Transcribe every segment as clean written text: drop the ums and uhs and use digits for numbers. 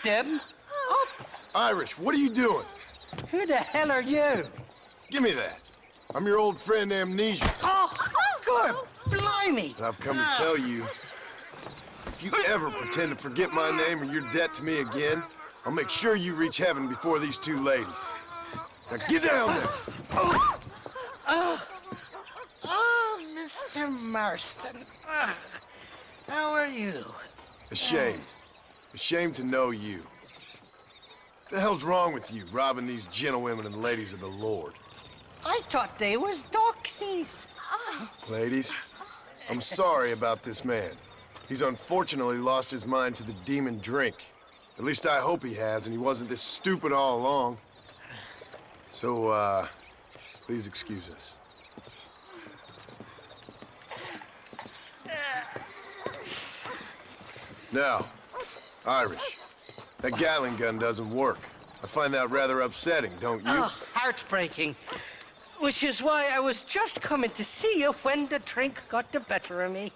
Dem. Irish, what are you doing? Who the hell are you? Give me that. I'm your old friend Amnesia. Oh, good. Blimey. And I've come to tell you, if you ever pretend to forget my name or your debt to me again, I'll make sure you reach heaven before these two ladies. Now get down there. Oh, Mr. Marston. How are you? Ashamed. Ashamed to know you. What the hell's wrong with you, robbing these gentlewomen and ladies of the Lord? I thought they was doxies. Ladies, I'm sorry about this man. He's unfortunately lost his mind to the demon drink. At least I hope he has, and he wasn't this stupid all along. So, please excuse us. Now, Irish, that Gatling gun doesn't work. I find that rather upsetting, don't you? Oh, heartbreaking. Which is why I was just coming to see you when the drink got the better of me.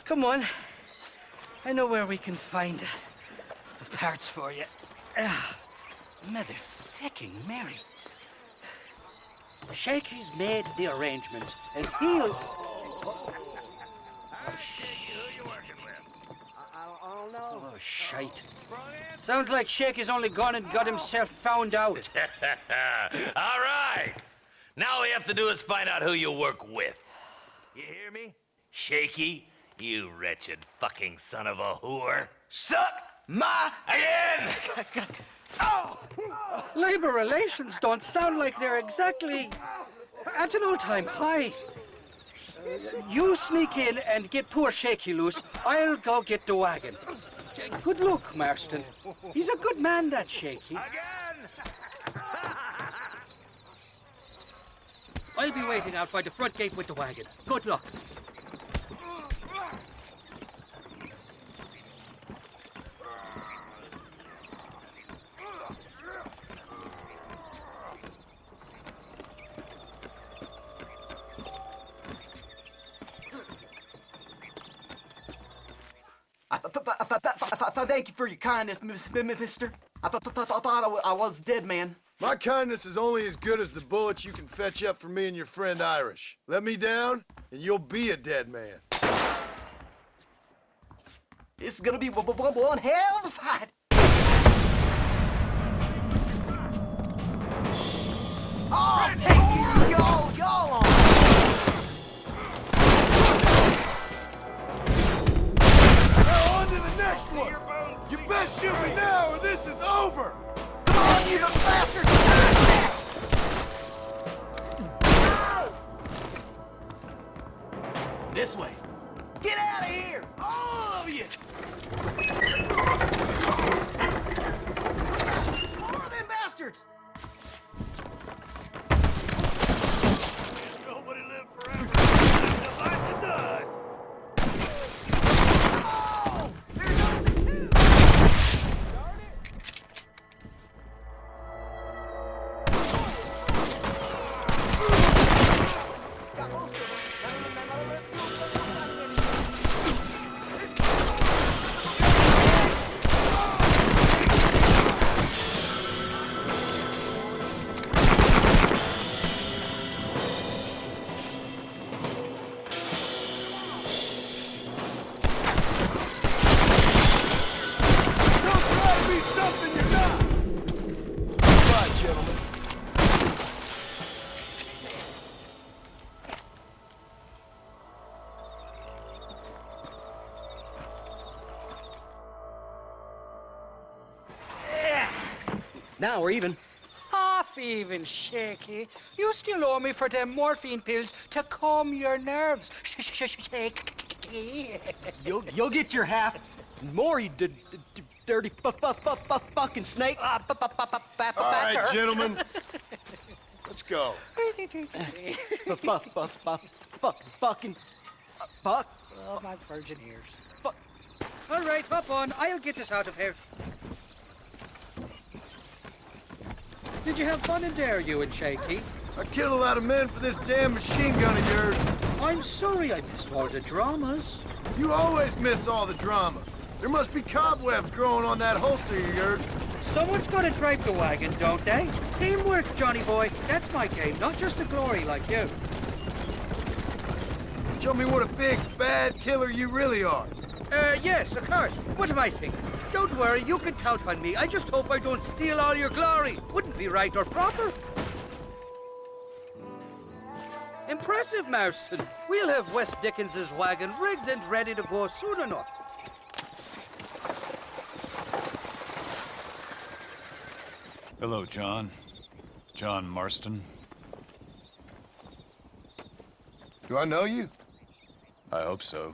Come on. I know where we can find the parts for you. Motherfucking Mary. Shakey's made the arrangements, and he'll... Oh, shite. Sounds like Shakey's only gone and got himself found out. All right. Now all we have to do is find out who you work with. You hear me? Shaky, you wretched fucking son of a whore. Suck my again! Oh! Labor relations don't sound like they're exactly at an all-time high. You sneak in and get poor Shaky loose. I'll go get the wagon. Good luck, Marston. He's a good man, that Shaky. Again! I'll be waiting out by the front gate with the wagon. Good luck. Thank you for your kindness, mister. I thought I was dead, man. My kindness is only as good as the bullets you can fetch up for me and your friend Irish. Let me down, and you'll be a dead man. This is gonna be one hell of a fight. Oh, take y'all on. Now on to the next one. You best shoot me now, or this is over. Come on, you little bastard! This way. Get out of here, all of you! More of them bastards! Nobody live forever. Just like it does. Oh! There's only two! Now we're even. Half even, Shaky. You still owe me for them morphine pills to calm your nerves. Shaky. You'll get your half. More, you dirty fucking snake. All right, gentlemen. Let's go. Fucking fuck. Oh, my virgin ears. All right, hop on. I'll get us out of here. Did you have fun in there, you and Shaky? I killed a lot of men for this damn machine gun of yours. I'm sorry I missed all the dramas. You always miss all the drama. There must be cobwebs growing on that holster of yours. Someone's got to drive the wagon, don't they? Teamwork, Johnny boy. That's my game, not just a glory like you. Show me what a big, bad killer you really are. Yes, of course. What am I thinking? Don't worry, you can count on me. I just hope I don't steal all your glory. Wouldn't be right or proper. Impressive, Marston. We'll have West Dickens's wagon rigged and ready to go soon enough. Hello, John. John Marston. Do I know you? I hope so.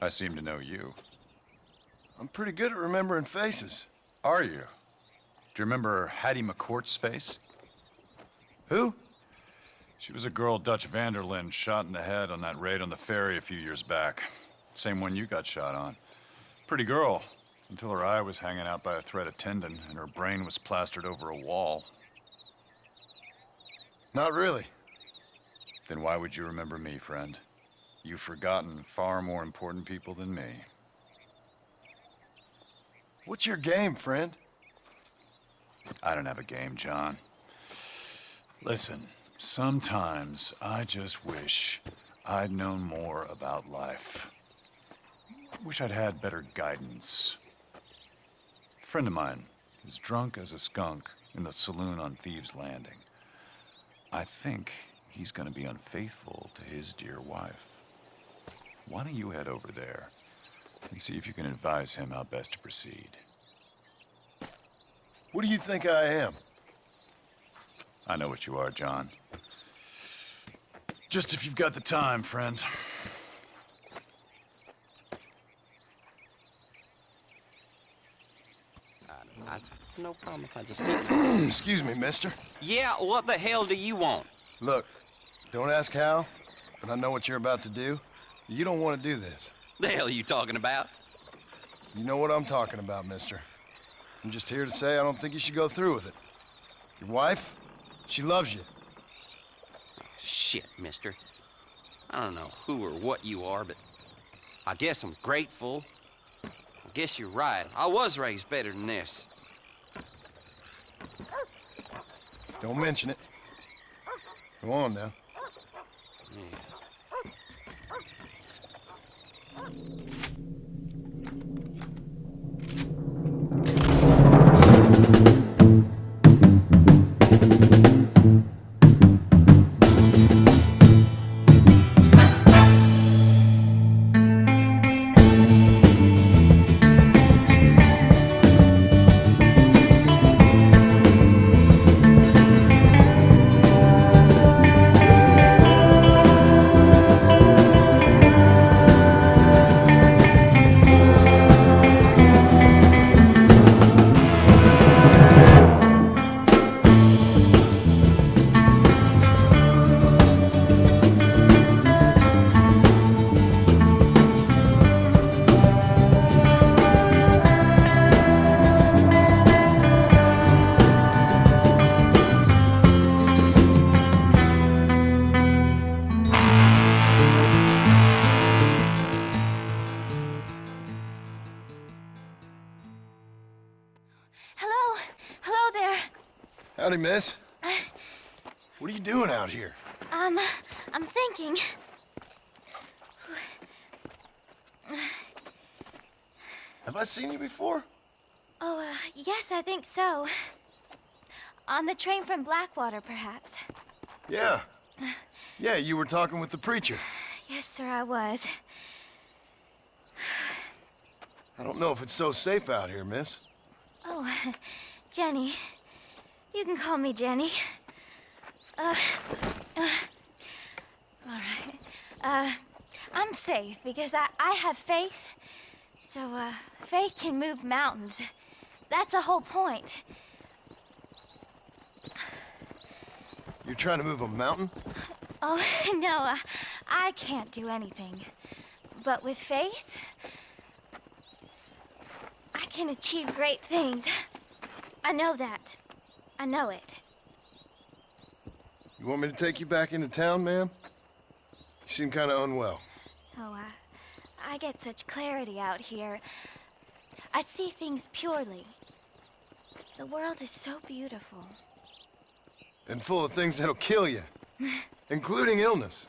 I seem to know you. I'm pretty good at remembering faces. Are you? Do you remember Hattie McCourt's face? Who? She was a girl Dutch Vanderlyn shot in the head on that raid on the ferry a few years back. Same one you got shot on. Pretty girl, until her eye was hanging out by a thread of tendon and her brain was plastered over a wall. Not really. Then why would you remember me, friend? You've forgotten far more important people than me. What's your game, friend? I don't have a game, John. Listen, sometimes I just wish I'd known more about life. Wish I'd had better guidance. A friend of mine is drunk as a skunk in the saloon on Thieves' Landing. I think he's gonna be unfaithful to his dear wife. Why don't you head over there and see if you can advise him how best to proceed? What do you think I am? I know what you are, John. Just if you've got the time, friend. That's no problem if I just... Excuse me, mister. Yeah, what the hell do you want? Look, don't ask how, but I know what you're about to do. You don't want to do this. The hell are you talking about? You know what I'm talking about, mister. I'm just here to say I don't think you should go through with it. Your wife, she loves you. Shit, mister. I don't know who or what you are, but I guess I'm grateful. I guess you're right. I was raised better than this. Don't mention it. Go on now. Yeah. Howdy, miss. What are you doing out here? I'm thinking. Have I seen you before? Oh, yes, I think so. On the train from Blackwater, perhaps. Yeah. Yeah, you were talking with the preacher. Yes, sir, I was. I don't know if it's so safe out here, miss. Oh, Jenny. You can call me Jenny. All right. I'm safe because I have faith. So, faith can move mountains. That's the whole point. You're trying to move a mountain? Oh, no, I can't do anything. But with faith, I can achieve great things. I know that. I know it. You want me to take you back into town, ma'am? You seem kind of unwell. Oh, I get such clarity out here. I see things purely. The world is so beautiful. And full of things that'll kill you, including illness.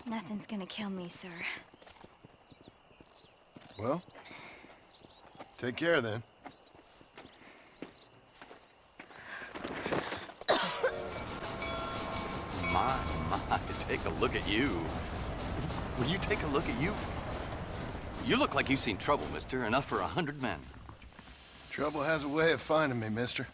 Nothing's gonna kill me, sir. Well, take care then. My, take a look at you. Will you take a look at you? You look like you've seen trouble, mister. Enough for 100 men. Trouble has a way of finding me, mister.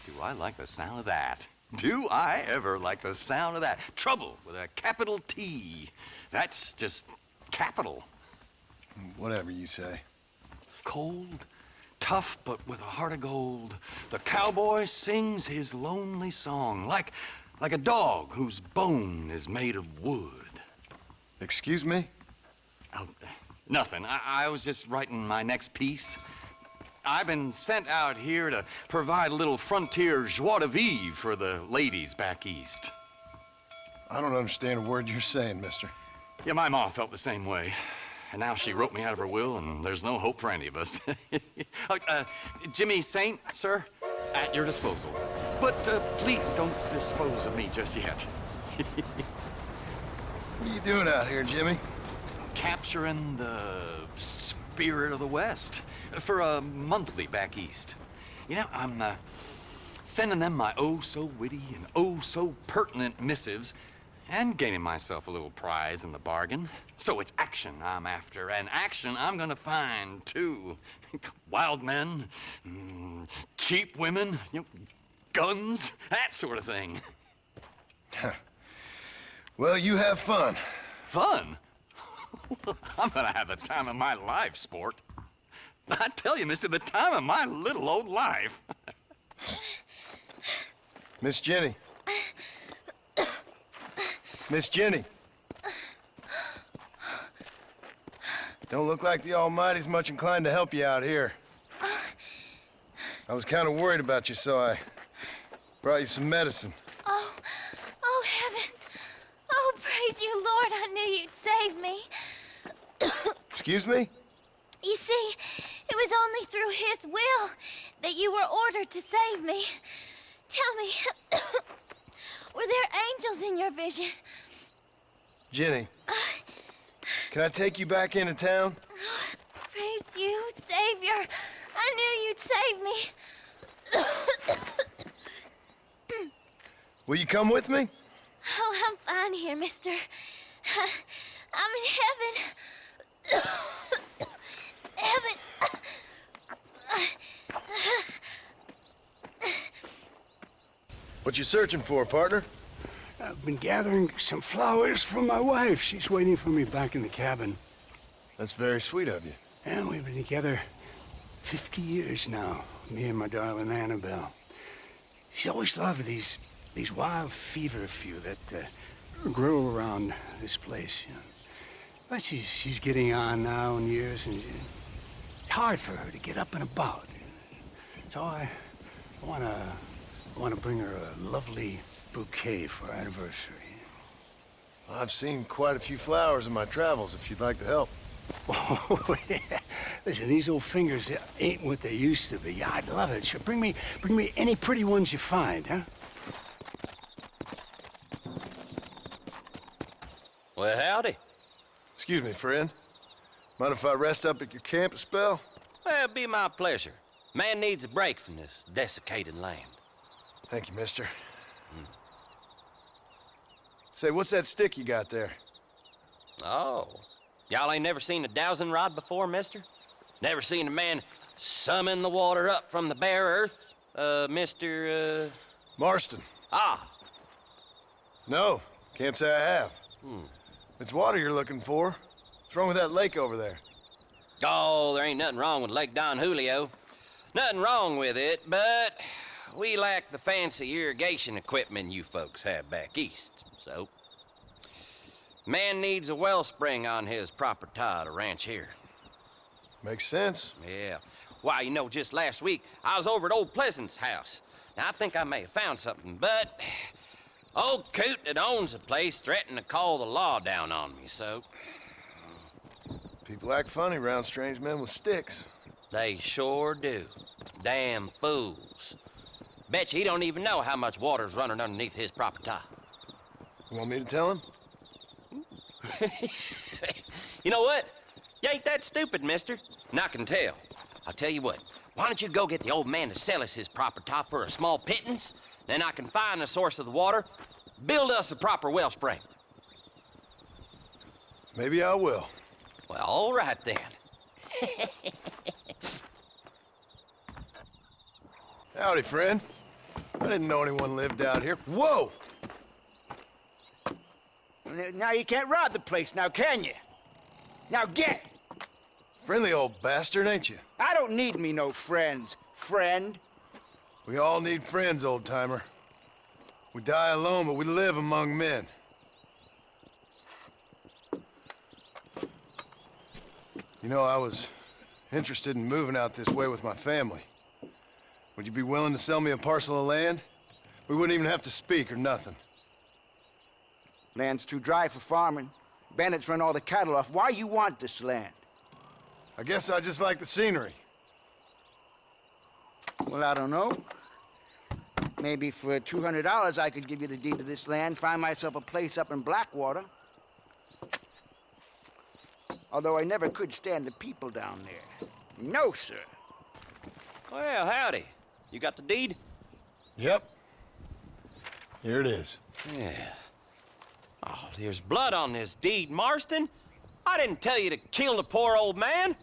Do I like the sound of that? Do I ever like the sound of that? Trouble with a capital T. That's just capital. Whatever you say. Cold, tough, but with a heart of gold. The cowboy sings his lonely song like a dog whose bone is made of wood. Excuse me? Oh, nothing. I was just writing my next piece. I've been sent out here to provide a little frontier joie de vivre for the ladies back east. I don't understand a word you're saying, mister. Yeah, my ma felt the same way. And now she wrote me out of her will, and there's no hope for any of us. Jimmy Saint, sir, at your disposal. But please don't dispose of me just yet. What are you doing out here, Jimmy? Capturing the spirit of the West for a monthly back east. You know, I'm sending them my oh-so-witty and oh-so-pertinent missives and gaining myself a little prize in the bargain. So it's action I'm after, and action I'm gonna find, too. Wild men, cheap women, you know, guns, that sort of thing. Well, you have fun. Fun? I'm gonna have the time of my life, sport. I tell you, mister, the time of my little old life. Miss Jenny. Miss Jenny. Don't look like the Almighty's much inclined to help you out here. I was kind of worried about you, so I brought you some medicine. Oh, heavens. Oh, praise you, Lord. I knew you'd save me. Excuse me? You see, it was only through his will that you were ordered to save me. Tell me, were there angels in your vision? Jenny, can I take you back into town? Praise you, Savior. I knew you'd save me. Will you come with me? Oh, I'm fine here, mister. I'm in heaven. Heaven. What you searching for, partner? I've been gathering some flowers for my wife. She's waiting for me back in the cabin. That's very sweet of you. And we've been together 50 years now, me and my darling Annabelle. She's always loved these wild fever few that grow around this place. You know. But she's getting on now in years, and it's hard for her to get up and about. So I want to bring her a lovely bouquet for our anniversary. Well, I've seen quite a few flowers in my travels, if you'd like to help. Oh, yeah. Listen, these old fingers ain't what they used to be. I'd love it. Sure, bring me any pretty ones you find, huh? Well, howdy. Excuse me, friend. Mind if I rest up at your camp a spell? Well, it'd be my pleasure. Man needs a break from this desiccated land. Thank you, mister. Say, what's that stick you got there? Oh. Y'all ain't never seen a dowsing rod before, mister? Never seen a man summon the water up from the bare earth? Mr. Marston. Ah. No, can't say I have. It's water you're looking for. What's wrong with that lake over there? Oh, there ain't nothing wrong with Lake Don Julio. Nothing wrong with it, but we lack the fancy irrigation equipment you folks have back east, so. Man needs a wellspring on his property to ranch here. Makes sense. Yeah. Why, you know, just last week, I was over at old Pleasant's house. Now, I think I may have found something, but old coot that owns the place threatened to call the law down on me, so. People act funny around strange men with sticks. They sure do. Damn fools. Bet you he don't even know how much water's running underneath his property. You want me to tell him? You know what? You ain't that stupid, mister. And I can tell. I'll tell you what. Why don't you go get the old man to sell us his property for a small pittance? Then I can find the source of the water, build us a proper wellspring. Maybe I will. Well, all right then. Howdy, friend. I didn't know anyone lived out here. Whoa! Now you can't rob the place now, can you? Now get! Friendly old bastard, ain't you? I don't need me no friends, friend. We all need friends, old-timer. We die alone, but we live among men. You know, I was interested in moving out this way with my family. Would you be willing to sell me a parcel of land? We wouldn't even have to speak or nothing. Land's too dry for farming. Bandits run all the cattle off. Why you want this land? I guess I just like the scenery. Well, I don't know. Maybe for $200 I could give you the deed to this land, find myself a place up in Blackwater. Although I never could stand the people down there. No, sir. Well, howdy. You got the deed? Yep. Here it is. Yeah. Oh, there's blood on this deed, Marston. I didn't tell you to kill the poor old man.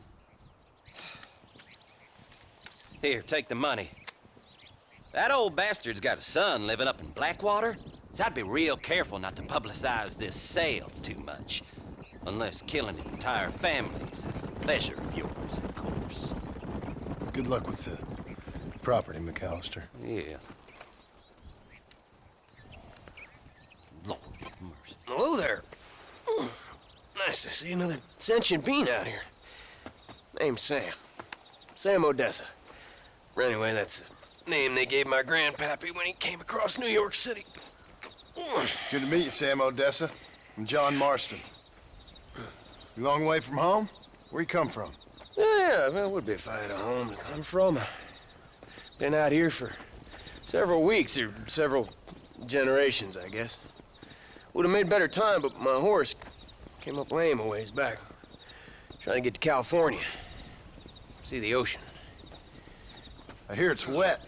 Here, take the money. That old bastard's got a son living up in Blackwater, so I'd be real careful not to publicize this sale too much. Unless killing entire families is a pleasure of yours, of course. Good luck with the property, McAllister. Yeah. Lord have mercy. Hello there. Nice to see another sentient being out here. Name's Sam. Sam Odessa. Anyway, that's the name they gave my grandpappy when he came across New York City. Good to meet you, Sam Odessa. I'm John Marston. You long way from home? Where you come from? Yeah, well, it would be if I had a home to come from. I've been out here for several weeks, or several generations, I guess. Would have made better time, but my horse came up lame a ways back. Trying to get to California. See the ocean. I hear it's wet.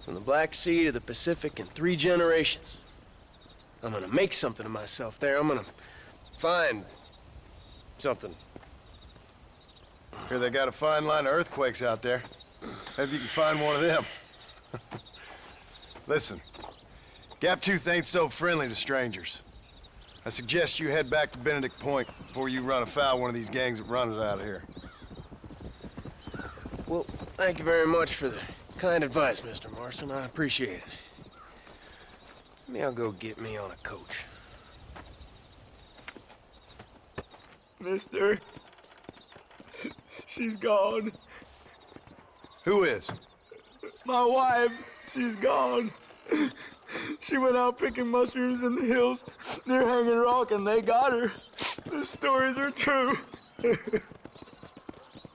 From the Black Sea to the Pacific in 3 generations. I'm gonna make something of myself there. I'm gonna find something. Hear they got a fine line of earthquakes out there. Maybe you can find one of them. Listen, Gaptooth ain't so friendly to strangers. I suggest you head back to Benedict Point before you run afoul one of these gangs that runs out of here. Well, thank you very much for the kind advice, Mr. Marston. I appreciate it. Maybe I'll go get me on a coach. Mister, she's gone. Who is? My wife, she's gone. She went out picking mushrooms in the hills near Hanging Rock and they got her. The stories are true.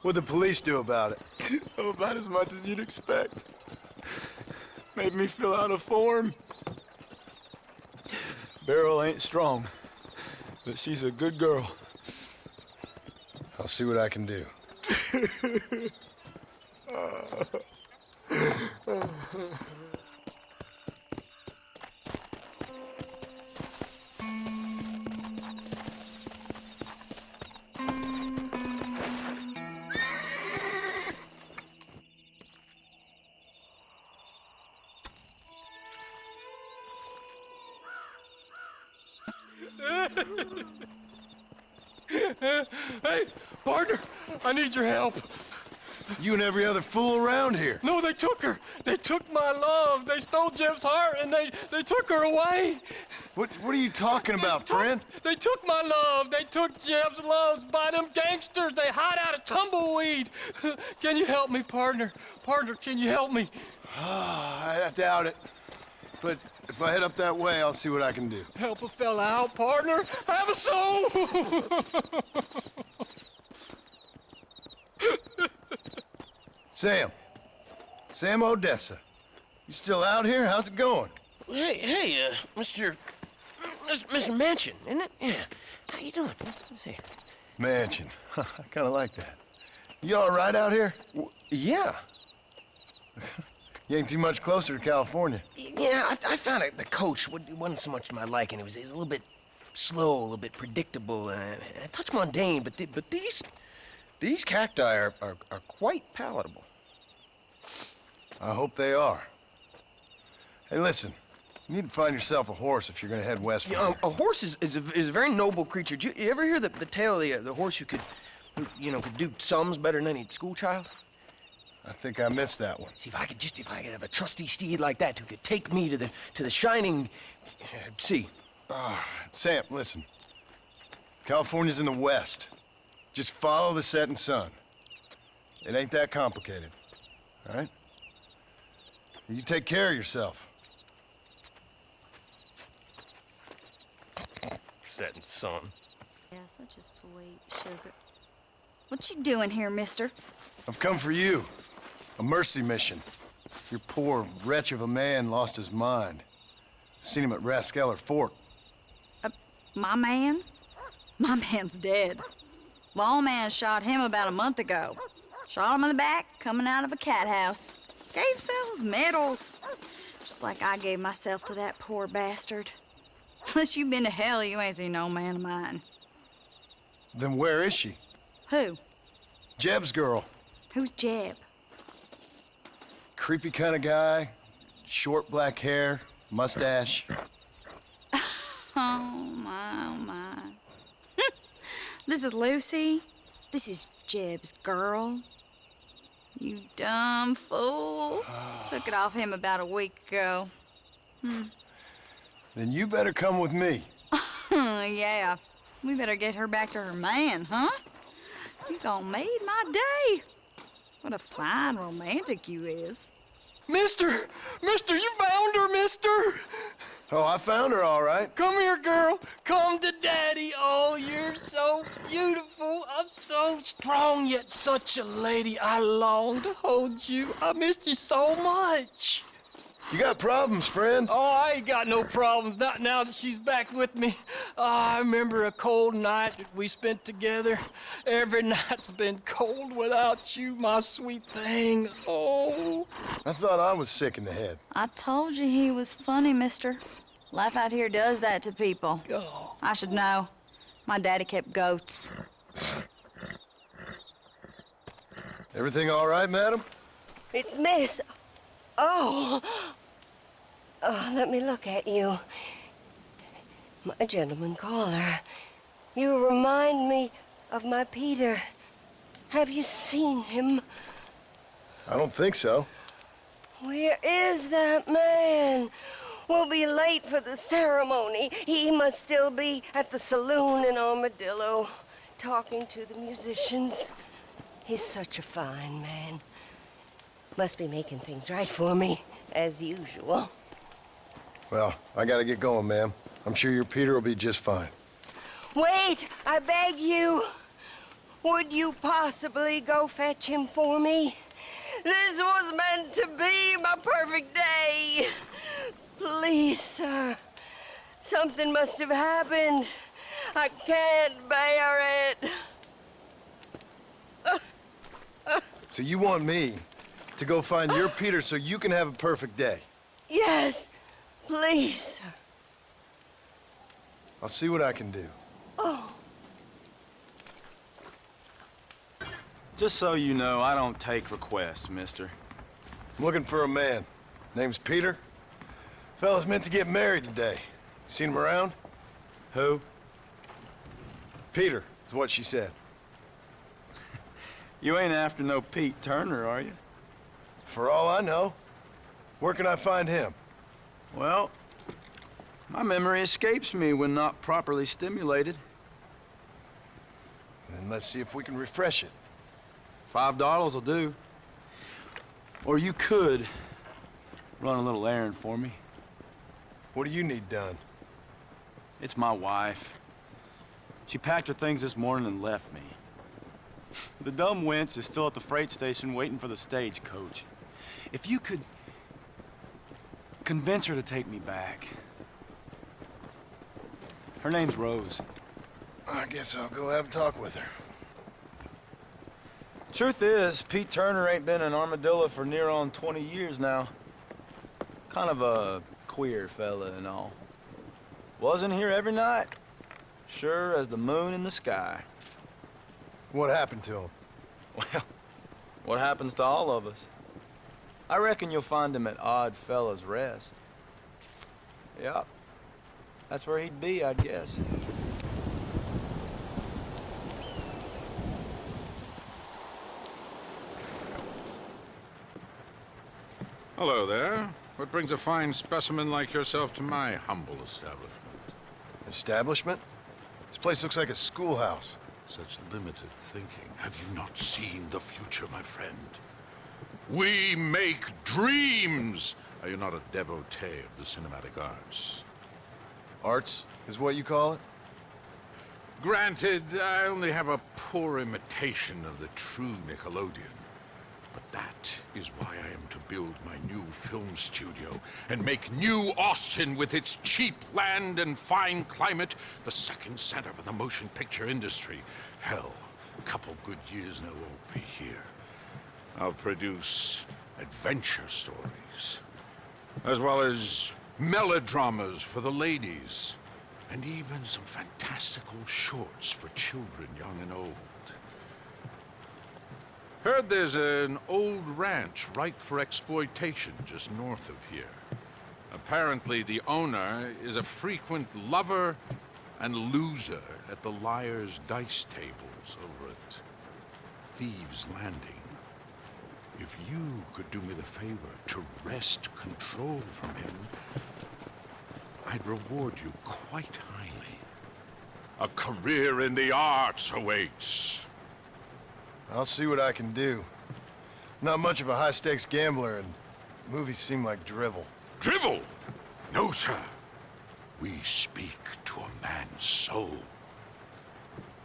What'd the police do about it? Oh, about as much as you'd expect. Made me fill out a form. Beryl ain't strong, but she's a good girl. I'll see what I can do. Hey, partner, I need your help. You and every other fool around here. No, they took her. They took my love. They stole Jim's heart and they took her away. What are you talking about, friend? They took my love. They took Jim's loves by them gangsters. They hide out of Tumbleweed. Can you help me, partner? Partner, can you help me? I doubt it. But if I head up that way, I'll see what I can do. Help a fella out, partner. Have a soul. Sam. Sam Odessa. You still out here? How's it going? Hey, Mr. Mansion, isn't it? Yeah. How you doing? Let's see. Mansion. I kind of like that. You all right out here? Yeah. You ain't too much closer to California. Yeah, I found it. The coach wasn't so much to my liking. It was a little bit slow, a little bit predictable, a touch mundane. But these cacti are quite palatable. I hope they are. Hey, listen. You need to find yourself a horse if you're gonna head west from here. A horse is a very noble creature. Did you ever hear the tale of the horse who could do sums better than any schoolchild? I think I missed that one. See, if I could have a trusty steed like that who could take me to the shining sea. Sam, listen. California's in the west. Just follow the setting sun. It ain't that complicated. All right? You take care of yourself. Setting sun. Yeah, such a sweet sugar. What you doing here, mister? I've come for you. A mercy mission. Your poor wretch of a man lost his mind. Seen him at Raskeller Fort. My man? My man's dead. Lawman shot him about a month ago. Shot him in the back, coming out of a cat house. Gave themselves medals. Just like I gave myself to that poor bastard. Unless you've been to hell, you ain't seen no man of mine. Then where is she? Who? Jeb's girl. Who's Jeb? Creepy kind of guy. Short black hair, mustache. Oh, my, oh, my. This is Lucy. This is Jeb's girl. You dumb fool. Took it off him about a week ago. Then you better come with me. Yeah. We better get her back to her man, huh? You gonna made my day. What a fine romantic you is. Mister, you found her, mister. Oh, I found her all right. Come here, girl. Come to daddy. Oh, you're so beautiful. I'm so strong, yet such a lady. I long to hold you. I missed you so much. You got problems, friend? Oh, I ain't got no problems, not now that she's back with me. I remember a cold night that we spent together. Every night's been cold without you, my sweet thing. Oh. I thought I was sick in the head. I told you he was funny, mister. Life out here does that to people. Oh. I should know. My daddy kept goats. Everything all right, madam? It's Miss. Oh, let me look at you. My gentleman caller. You remind me of my Peter. Have you seen him? I don't think so. Where is that man? We'll be late for the ceremony. He must still be at the saloon in Armadillo, talking to the musicians. He's such a fine man. Must be making things right for me, as usual. Well, I gotta get going, ma'am. I'm sure your Peter will be just fine. Wait, I beg you. Would you possibly go fetch him for me? This was meant to be my perfect day. Please, sir. Something must have happened. I can't bear it. So you want me to go find your Peter so you can have a perfect day? Yes, please, sir. I'll see what I can do. Oh. Just so you know, I don't take requests, mister. I'm looking for a man. Name's Peter. Fella's meant to get married today. Seen him around? Who? Peter, is what she said. You ain't after no Pete Turner, are you? For all I know. Where can I find him? Well, my memory escapes me when not properly stimulated. Then let's see if we can refresh it. $5 will do. Or you could run a little errand for me. What do you need done? It's my wife. She packed her things this morning and left me. The dumb wench is still at the freight station waiting for the stagecoach. If you could convince her to take me back. Her name's Rose. I guess I'll go have a talk with her. Truth is, Pete Turner ain't been an armadillo for near on 20 years now. Kind of a queer fella and all. Wasn't here every night. Sure as the moon in the sky. What happened to him? Well, what happens to all of us? I reckon you'll find him at Odd Fella's Rest. Yep. That's where he'd be, I'd guess. Hello there. What brings a fine specimen like yourself to my humble establishment? Establishment? This place looks like a schoolhouse. Such limited thinking. Have you not seen the future, my friend? We make dreams! Are you not a devotee of the cinematic arts? Arts is what you call it? Granted, I only have a poor imitation of the true Nickelodeon. But that is why I am to build my new film studio and make New Austin, with its cheap land and fine climate, the second center for the motion picture industry. Hell, a couple good years and I won't be here. I'll produce adventure stories, as well as melodramas for the ladies, and even some fantastical shorts for children, young and old. Heard there's an old ranch ripe for exploitation just north of here. Apparently the owner is a frequent lover and loser at the liar's dice tables over at Thieves' Landing. If you could do me the favor to wrest control from him, I'd reward you quite highly. A career in the arts awaits. I'll see what I can do. Not much of a high-stakes gambler, and movies seem like drivel. Drivel? No, sir. We speak to a man's soul.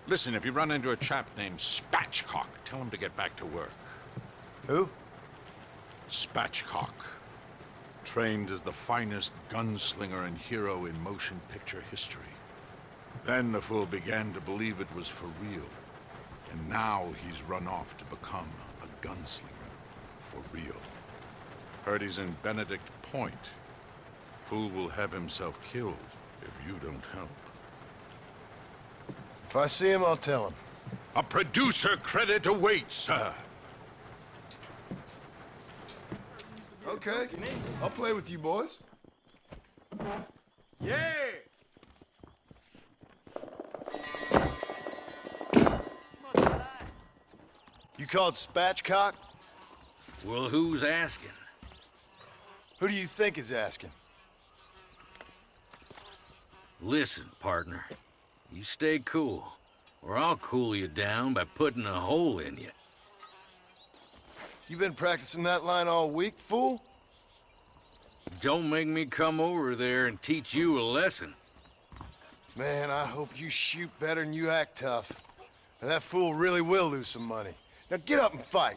Listen, if you run into a chap named Spatchcock, tell him to get back to work. Who? Spatchcock. Trained as the finest gunslinger and hero in motion picture history. Then the fool began to believe it was for real. And now he's run off to become a gunslinger for real. Heard he's in Benedict Point. Fool will have himself killed if you don't help. If I see him, I'll tell him. A producer credit awaits, sir. Okay, I'll play with you boys. Yeah! You called Spatchcock? Well, who's asking? Who do you think is asking? Listen, partner. You stay cool, or I'll cool you down by putting a hole in you. You been practicing that line all week, fool? Don't make me come over there and teach you a lesson. Man, I hope you shoot better than you act tough. Or that fool really will lose some money. Now get up and fight.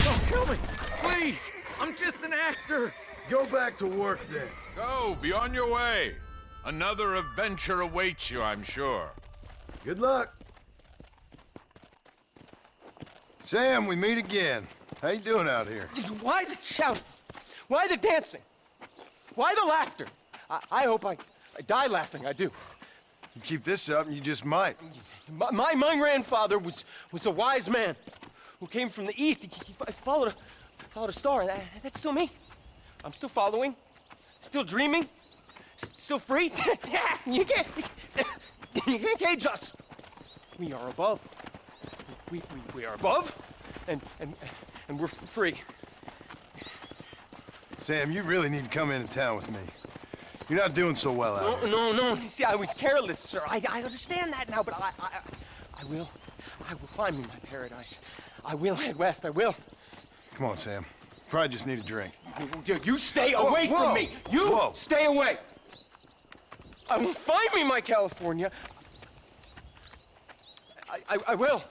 Don't kill me! Please! I'm just an actor! Go back to work then. Go, be on your way. Another adventure awaits you, I'm sure. Good luck. Sam, we meet again. How you doing out here? Why the shouting? Why the dancing? Why the laughter? I hope I die laughing, I do. You keep this up and you just might. My grandfather was a wise man who came from the east. He followed a star, and that's still me. I'm still following, still dreaming, still free. You can't cage us. We are above. We are above, and we're free. Sam, you really need to come into town with me. You're not doing so well out here. No. See, I was careless, sir. I understand that now, but I will. I will find me my paradise. I will head west, I will. Come on, Sam. Probably just need a drink. You stay away from me! You stay away! I will find me my California. I will.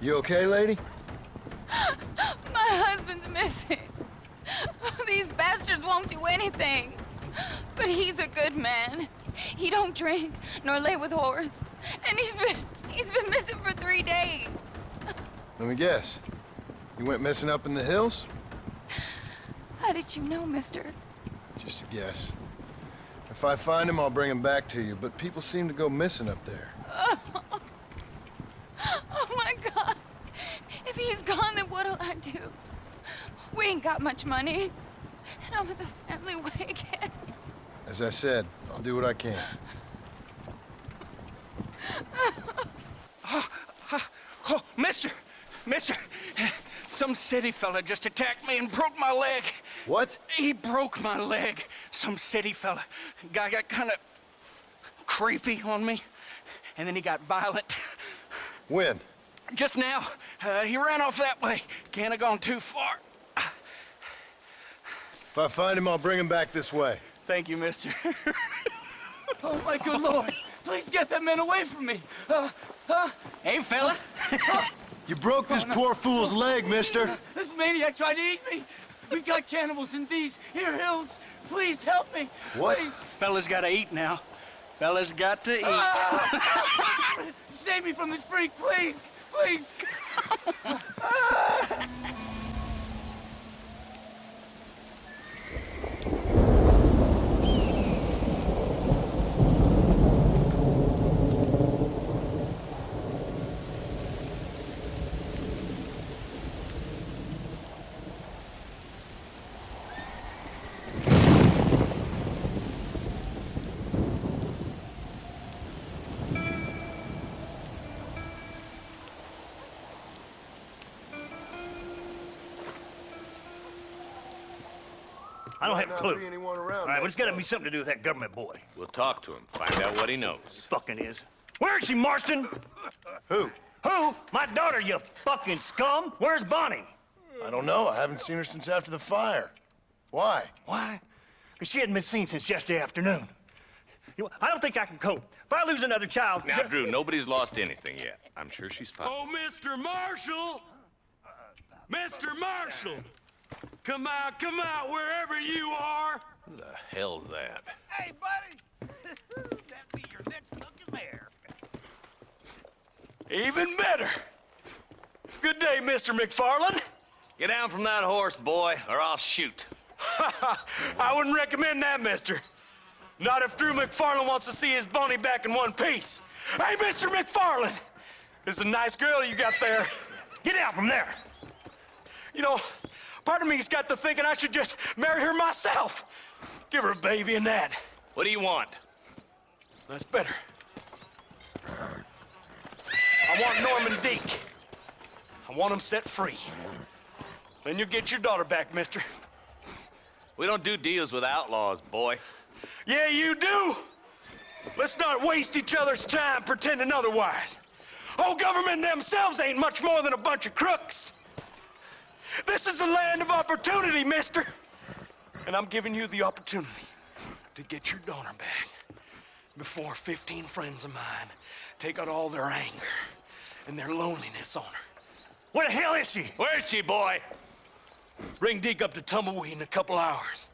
You okay, lady? My husband's missing. These bastards won't do anything. But he's a good man. He don't drink nor lay with whores. And he's been missing for 3 days. Let me guess. You went missing up in the hills? How did you know, mister? Just a guess. If I find him, I'll bring him back to you, but people seem to go missing up there. Oh my God. If he's gone, then what'll I do? We ain't got much money. And I'm with the family way again. As I said, I'll do what I can. Oh, mister! Some city fella just attacked me and broke my leg. What? He broke my leg. Some city fella. Guy got kind of creepy on me, and then he got violent. When? Just now. He ran off that way. Can't have gone too far. If I find him, I'll bring him back this way. Thank you, mister. Oh, my good Lord. Please get that man away from me. Hey, fella. You broke this poor fool's leg, mister. This maniac tried to eat me. We've got cannibals in these here hills. Please help me. What? Please. Fella's gotta eat now. Fella's got to eat. Save me from this freak, please. Please. I don't have a clue. Anyone around All right, well, it's gotta be something to do with that government boy. We'll talk to him, find out what he knows. Fucking is. Where is she, Marston? Who? Who? My daughter, you fucking scum. Where's Bonnie? I don't know. I haven't seen her since after the fire. Why? Why? Because she hadn't been seen since yesterday afternoon. I don't think I can cope. If I lose another child... Now, Drew, nobody's lost anything yet. I'm sure she's fine. Oh, Mr. Marshall! Mr. Marshall! Come out, wherever you are! Who the hell's that? Hey, buddy! That be your next fucking mayor. Even better! Good day, Mr. McFarland. Get down from that horse, boy, or I'll shoot. I wouldn't recommend that, mister. Not if Drew McFarland wants to see his Bonnie back in one piece. Hey, Mr. McFarland! This is a nice girl you got there. Get out from there! You know, part of me's got to thinking I should just marry her myself. Give her a baby and that. What do you want? That's better. I want Norman Deke. I want him set free. Then you'll get your daughter back, mister. We don't do deals with outlaws, boy. Yeah, you do. Let's not waste each other's time pretending otherwise. Oh, government themselves ain't much more than a bunch of crooks. This is the land of opportunity, mister. And I'm giving you the opportunity to get your daughter back before 15 friends of mine take out all their anger and their loneliness on her. Where the hell is she? Where is she, boy? Bring Deke up to Tumbleweed in a couple hours.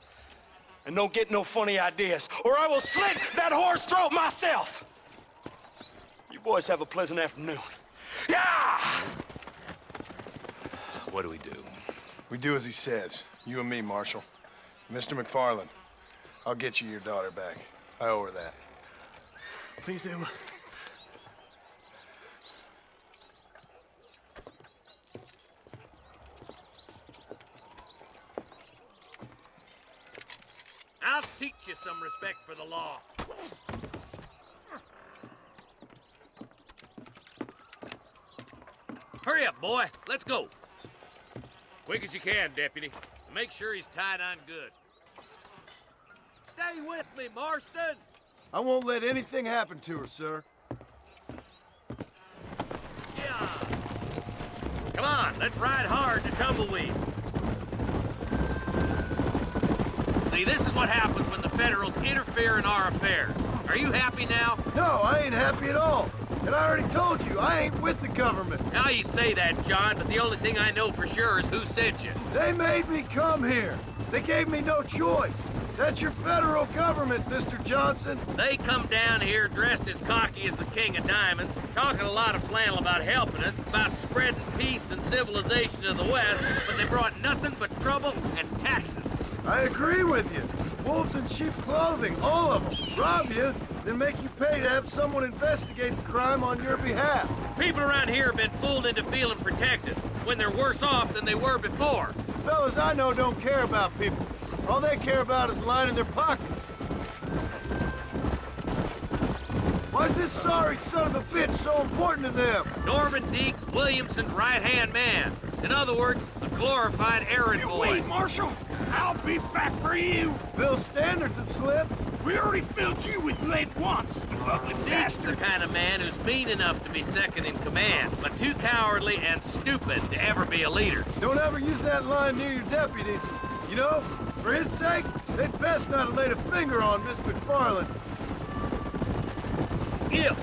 And don't get no funny ideas, or I will slit that horse throat myself. You boys have a pleasant afternoon. Yeah! What do we do? We do as he says. You and me, Marshal. Mr. McFarland, I'll get you your daughter back. I owe her that. Please do. I'll teach you some respect for the law. Hurry up, boy. Let's go. Quick as you can, deputy. Make sure he's tied on good. That Stay with me, Marston! I won't let anything happen to her, sir. Yeah! Come on, let's ride hard to Tumbleweed. See, this is what happens when the Federals interfere in our affairs. Are you happy now? No, I ain't happy at all. And I already told you, I ain't with the government. Now you say that, John, but the only thing I know for sure is who sent you. They made me come here. They gave me no choice. That's your federal government, Mr. Johnson. They come down here dressed as cocky as the King of Diamonds, talking a lot of flannel about helping us, about spreading peace and civilization to the West, but they brought nothing but trouble and taxes. I agree with you. Wolves in sheep clothing, all of them. Rob you, then make you pay to have someone investigate the crime on your behalf. People around here have been fooled into feeling protected, when they're worse off than they were before. Fellas I know don't care about people. All they care about is lining their pockets. Why is this sorry son of a bitch so important to them? Norman Deeks Williamson's right-hand man. In other words, a glorified errand boy. Wait, Marshal! I'll be back for you! Bill's standards have slipped. We already filled you with lead once, you ugly Deeks the kind of man who's mean enough to be second in command, but too cowardly and stupid to ever be a leader. Don't ever use that line near your deputies. You know, for his sake, they'd best not have laid a finger on Miss McFarland. Yeah.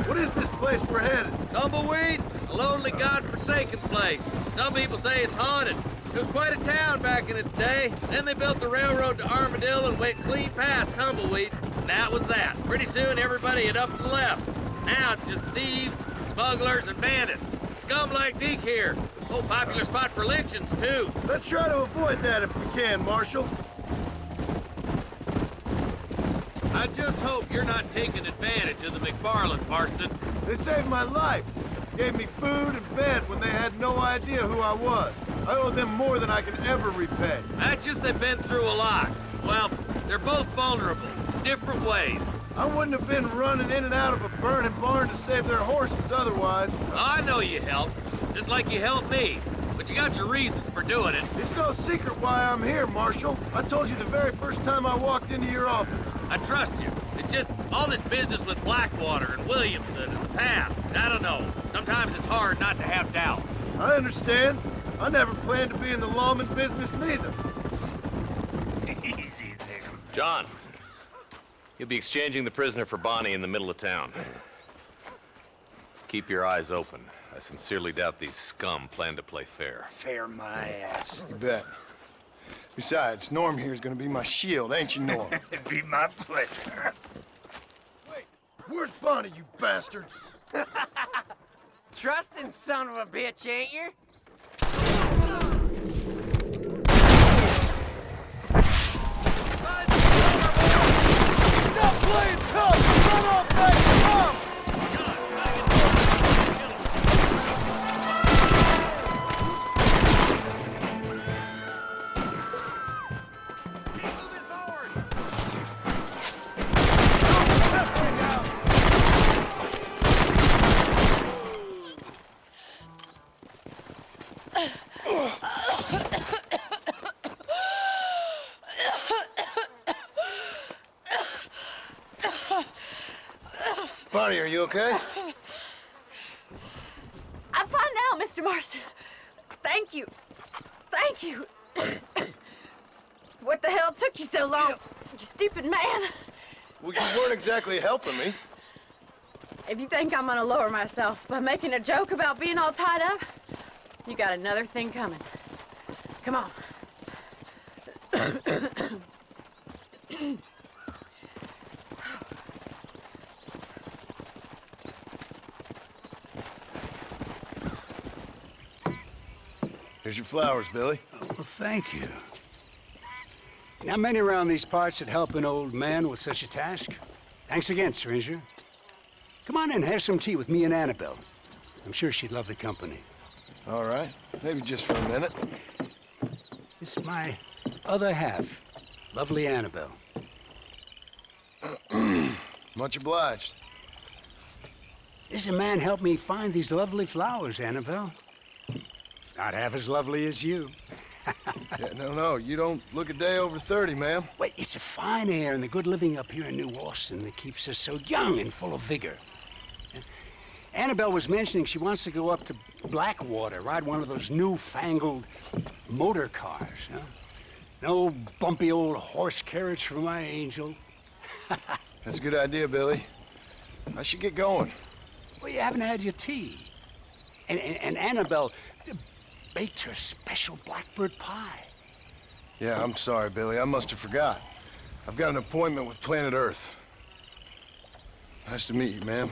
What is this place we're headed? Tumbleweed, a lonely, godforsaken place. Some people say it's haunted. It was quite a town back in its day. Then they built the railroad to Armadillo and went clean past Tumbleweed. And that was that. Pretty soon, everybody had up and left. Now it's just thieves, smugglers, and bandits. Scum like Deke here. Oh, popular spot for lynchings, too. Let's try to avoid that if we can, Marshal. I just hope you're not taking advantage of the McFarland, Marston. They saved my life. Gave me food and bed when they had no idea who I was. I owe them more than I can ever repay. That's just they've been through a lot. Well, they're both vulnerable, different ways. I wouldn't have been running in and out of a burning barn to save their horses otherwise. I know you helped, just like you helped me. But you got your reasons for doing it. It's no secret why I'm here, Marshal. I told you the very first time I walked into your office. I trust you. It's just all this business with Blackwater and Williamson and the past. I don't know. Sometimes it's hard not to have doubt. I understand. I never planned to be in the lawman business neither. Easy there. John, you'll be exchanging the prisoner for Bonnie in the middle of town. Keep your eyes open. I sincerely doubt these scum plan to play fair. Fair my ass. You bet. Besides, Norm here's gonna be my shield, ain't you, Norm? It'd be my pleasure. Wait, where's Bonnie, you bastards? Trusting son of a bitch, ain't you? Stop playing tough! Run off that come! Bonnie, are you okay? I'm fine now, Mr. Marston. Thank you. Thank you. What the hell took you so long, you stupid man? Well, you weren't exactly helping me. If you think I'm gonna lower myself by making a joke about being all tied up, you got another thing coming. Come on. Here's your flowers, Billy. Well, thank you. Not many around these parts that help an old man with such a task. Thanks again, stranger. Come on in, have some tea with me and Annabelle. I'm sure she'd love the company. All right, maybe just for a minute. It's my other half, lovely Annabelle. Much obliged. This man helped me find these lovely flowers, Annabelle. Not half as lovely as you. Yeah, No, you don't look a day over 30, ma'am. Well, it's the fine air and the good living up here in New Austin that keeps us so young and full of vigor. Annabelle was mentioning she wants to go up to Blackwater, ride one of those newfangled motor cars, huh? No bumpy old horse carriage for my angel. That's a good idea, Billy. I should get going. Well, you haven't had your tea. And Annabelle baked her special blackbird pie. Yeah, I'm sorry, Billy. I must have forgot. I've got an appointment with Planet Earth. Nice to meet you, ma'am.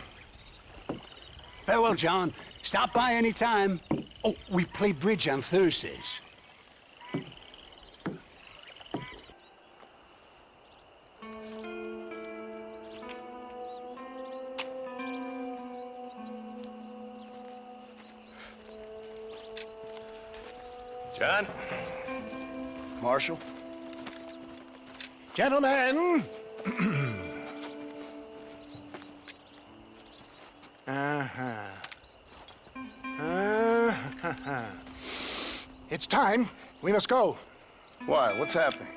Farewell, John. Stop by any time. Oh, we play bridge on Thursdays. John? Marshal? Gentlemen! It's time. We must go. Why? What's happening?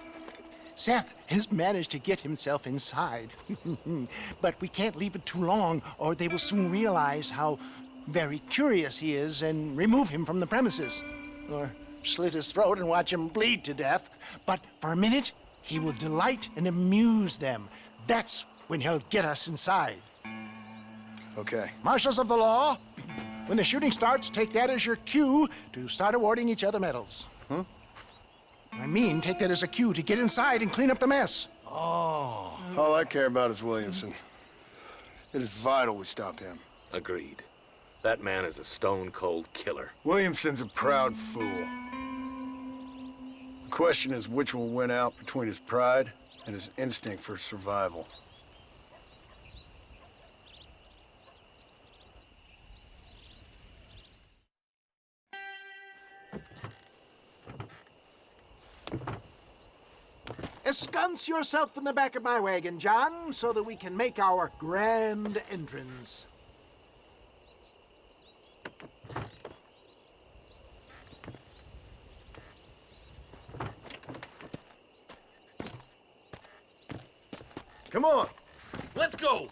Seth has managed to get himself inside. But we can't leave it too long, or they will soon realize how very curious he is and remove him from the premises. Or slit his throat and watch him bleed to death. But for a minute, he will delight and amuse them. That's when he'll get us inside. Okay. Marshals of the law, when the shooting starts, take that as your cue to start awarding each other medals. Huh? I mean, take that as a cue to get inside and clean up the mess. Oh. All I care about is Williamson. It is vital we stop him. Agreed. That man is a stone-cold killer. Williamson's a proud fool. The question is which will win out between his pride and his instinct for survival. Ensconce yourself in the back of my wagon, John, so that we can make our grand entrance. Come on. Let's go!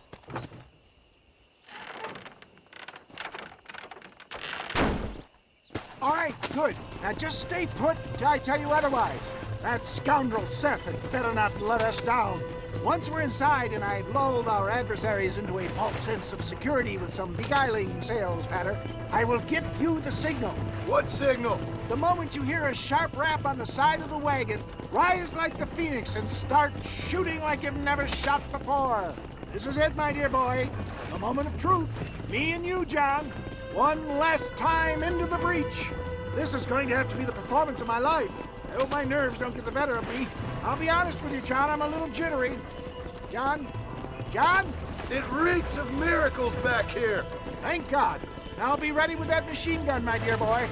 All right, good. Now just stay put till I tell you otherwise. That scoundrel Seth had better not let us down. Once we're inside and I've lulled our adversaries into a false sense of security with some beguiling sales patter, I will give you the signal. What signal? The moment you hear a sharp rap on the side of the wagon, rise like the phoenix and start shooting like you've never shot before. This is it, my dear boy. The moment of truth. Me and you, John. One last time into the breach. This is going to have to be the performance of my life. I hope my nerves don't get the better of me. I'll be honest with you, John, I'm a little jittery. John? John? It reeks of miracles back here. Thank God. Now I'll be ready with that machine gun, my dear boy.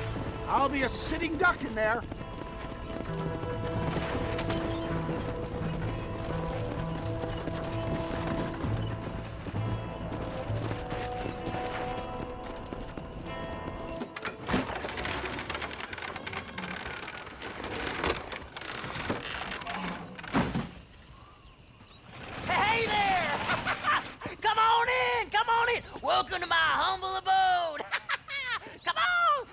I'll be a sitting duck in there. Hey there! Come on in! Come on in! Welcome to my humble abode! Come on!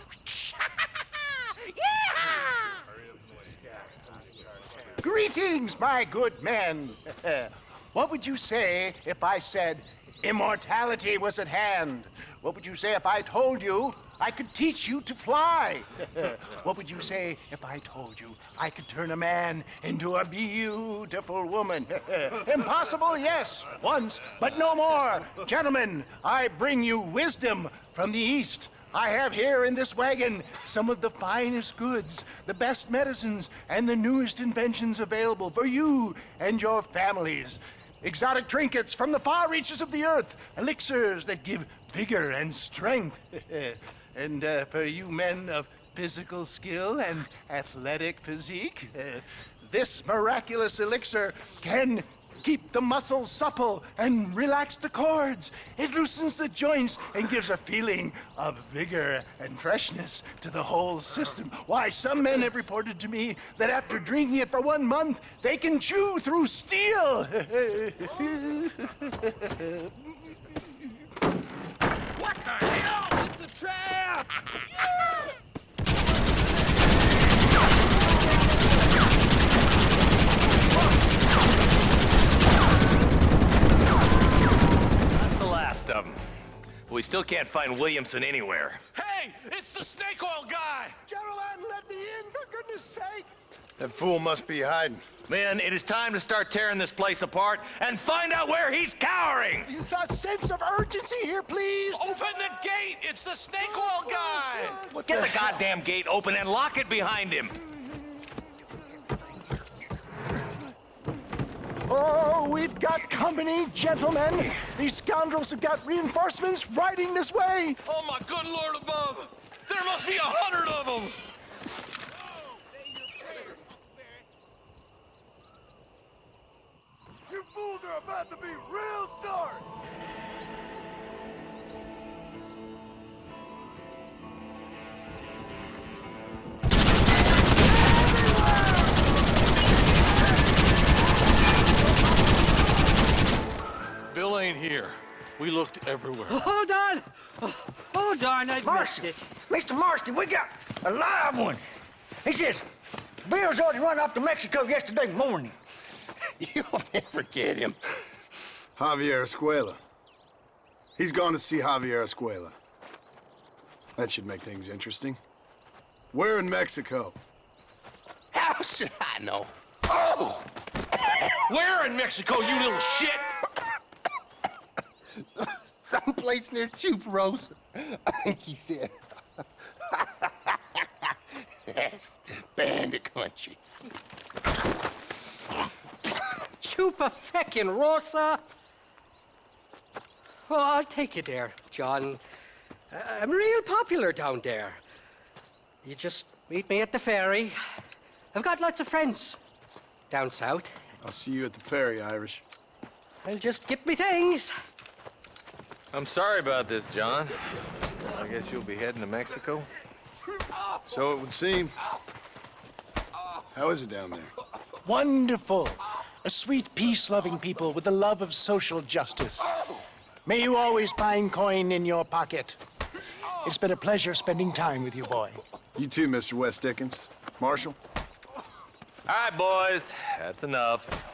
Yeah! Greetings, my good men. What would you say if I said immortality was at hand? What would you say if I told you I could teach you to fly? What would you say if I told you I could turn a man into a beautiful woman? Impossible, yes, once, but no more. Gentlemen, I bring you wisdom from the East. I have here in this wagon some of the finest goods, the best medicines, and the newest inventions available for you and your families. Exotic trinkets from the far reaches of the earth, elixirs that give vigor and strength. And for you men of physical skill and athletic physique, this miraculous elixir can keep the muscles supple and relax the cords. It loosens the joints and gives a feeling of vigor and freshness to the whole system. Why, some men have reported to me that after drinking it for 1 month, they can chew through steel. What the hell? It's a trap! That's the last of them. We still can't find Williamson anywhere. Hey, it's the snake oil guy! Gentlemen, let me in, for goodness sake! That fool must be hiding. Men, it is time to start tearing this place apart and find out where he's cowering! A sense of urgency here, please! Open the gate! It's the snake oil guy! Get the goddamn gate open and lock it behind him! Oh, we've got company, gentlemen. These scoundrels have got reinforcements riding this way. Oh, my good Lord above! There must be 100 of them! You fools are about to be real sorry. Bill ain't here. We looked everywhere. Hold on! Oh, darn, I missed it. Mr. Marston, we got a live one. He says, Bill's already run off to Mexico yesterday morning. You'll never get him. Javier Escuela. He's gone to see Javier Escuela. That should make things interesting. Where in Mexico? How should I know? Oh! Where in Mexico, you little shit? Someplace near 𝚑𝚘𝚘𝚘𝚘, I think he said. That's bandit country. 𝚑𝚘𝚘𝚘𝚘𝚘𝚘. Well, I'll take you there, John. I'm real popular down there. You just meet me at the ferry. I've got lots of friends down south. I'll see you at the ferry, Irish. I'll just get me things. I'm sorry about this, John. I guess you'll be heading to Mexico? So it would seem. How is it down there? Wonderful. A sweet, peace-loving people with the love of social justice. May you always find coin in your pocket. It's been a pleasure spending time with you, boy. You too, Mr. West Dickens. Marshal? All right, boys. That's enough.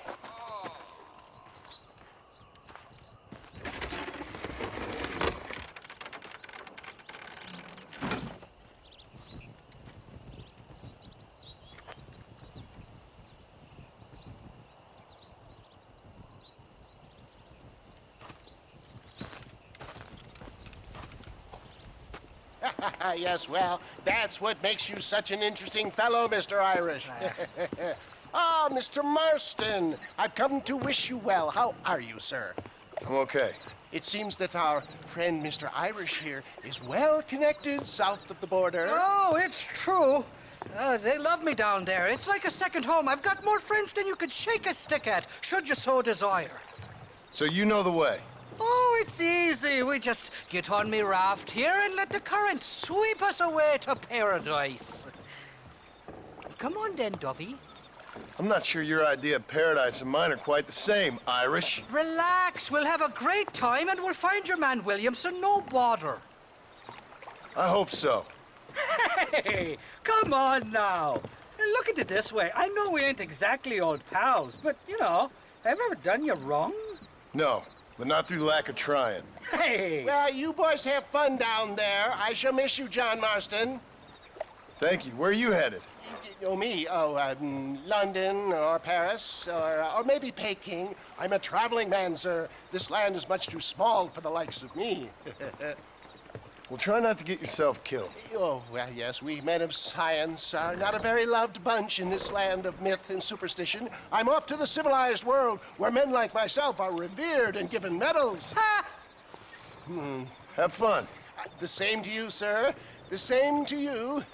Yes, well, that's what makes you such an interesting fellow, Mr. Irish. Ah, Mr. Marston, I've come to wish you well. How are you, sir? I'm okay. It seems that our friend Mr. Irish here is well connected south of the border. Oh, it's true. They love me down there. It's like a second home. I've got more friends than you could shake a stick at, should you so desire. So you know the way? Oh, it's easy. We just get on me raft here and let the current sweep us away to paradise. Come on then, Dovey. I'm not sure your idea of paradise and mine are quite the same, Irish. Relax. We'll have a great time and we'll find your man Williamson, no bother. I hope so. Hey, come on now. Look at it this way. I know we ain't exactly old pals, but, you know, have I ever done you wrong? No, but not through lack of trying. Hey! Well, you boys have fun down there. I shall miss you, John Marston. Thank you. Where are you headed? Oh, me? Oh, London or Paris or maybe Peking. I'm a traveling man, sir. This land is much too small for the likes of me. Well, try not to get yourself killed. Oh, well, yes, we men of science are not a very loved bunch in this land of myth and superstition. I'm off to the civilized world where men like myself are revered and given medals. Ha! Have fun. The same to you, sir. The same to you.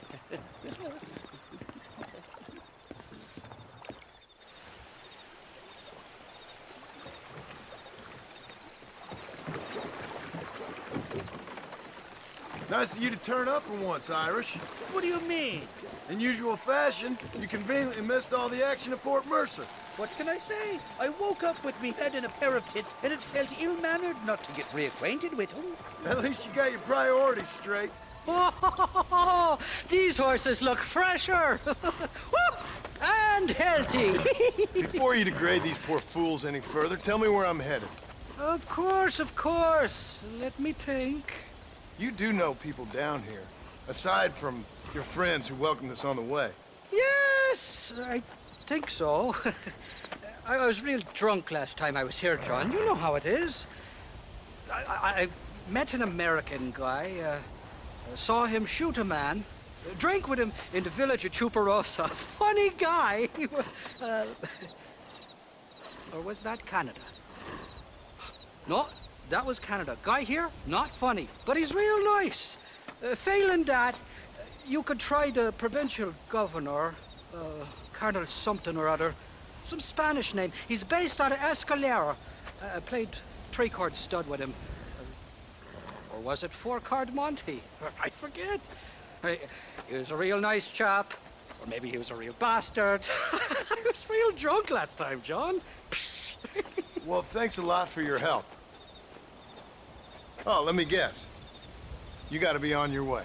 Nice of you to turn up for once, Irish. What do you mean? In usual fashion, you conveniently missed all the action at Fort Mercer. What can I say? I woke up with me head in a pair of tits, and it felt ill-mannered not to get reacquainted with them. At least you got your priorities straight. Oh, these horses look fresher. Woo! And healthy. Before you degrade these poor fools any further, tell me where I'm headed. Of course, of course. Let me think. You do know people down here, aside from your friends who welcomed us on the way. Yes, I think so. I was real drunk last time I was here, John. You know how it is. I met an American guy, saw him shoot a man, drank with him in the village of Chuparosa. Funny guy. Or was that Canada? No, that was Canada. Guy here, not funny, but he's real nice. Failing that, you could try the provincial governor, Colonel something or other, some Spanish name. He's based out of Escalera. Played three-card stud with him. Or was it four-card Monty? I forget. He was a real nice chap. Or maybe he was a real bastard. I was real drunk last time, John. Well, thanks a lot for your help. Oh, let me guess. You gotta be on your way.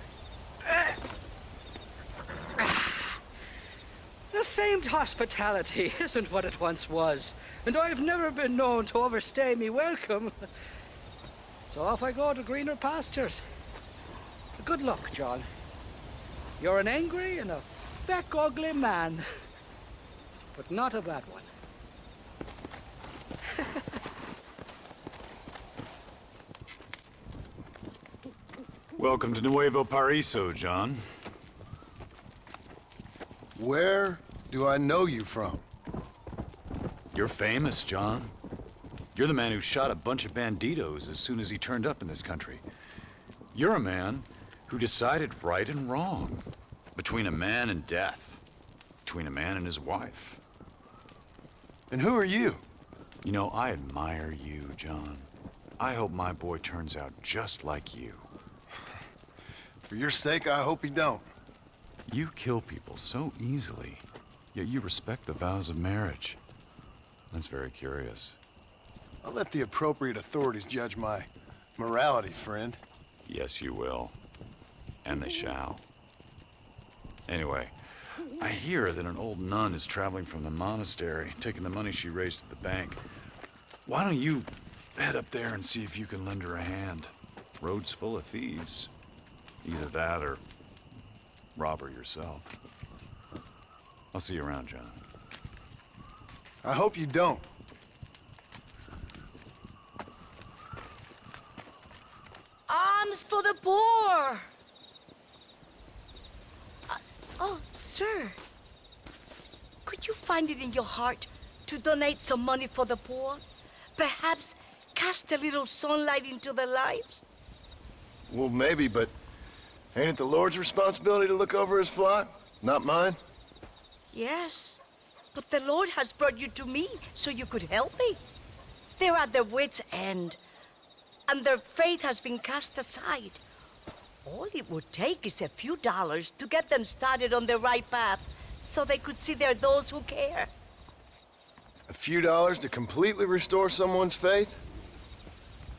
The famed hospitality isn't what it once was, and I've never been known to overstay me welcome. So off I go to greener pastures. Good luck, John. You're an angry and a feck ugly man, but not a bad one. Welcome to Nuevo Paraiso, John. Where do I know you from? You're famous, John. You're the man who shot a bunch of banditos as soon as he turned up in this country. You're a man who decided right and wrong, between a man and death, between a man and his wife. And who are you? You know, I admire you, John. I hope my boy turns out just like you. For your sake, I hope he don't. You kill people so easily, yet you respect the vows of marriage. That's very curious. I'll let the appropriate authorities judge my morality, friend. Yes, you will. And they shall. Anyway, I hear that an old nun is traveling from the monastery, taking the money she raised to the bank. Why don't you head up there and see if you can lend her a hand? Road's full of thieves. Either that or rob her yourself. I'll see you around, John. I hope you don't. Alms for the poor! Oh, sir. Could you find it in your heart to donate some money for the poor? Perhaps cast a little sunlight into their lives? Well, maybe, but ain't it the Lord's responsibility to look over his flock? Not mine? Yes, but the Lord has brought you to me so you could help me. They're at their wits' end, and their faith has been cast aside. All it would take is a few dollars to get them started on the right path so they could see there are those who care. A few dollars to completely restore someone's faith?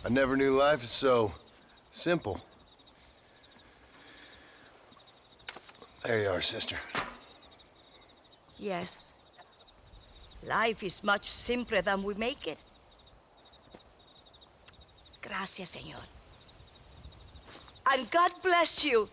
I never knew life is so simple. There you are, sister. Yes. Life is much simpler than we make it. Gracias, Señor. And God bless you.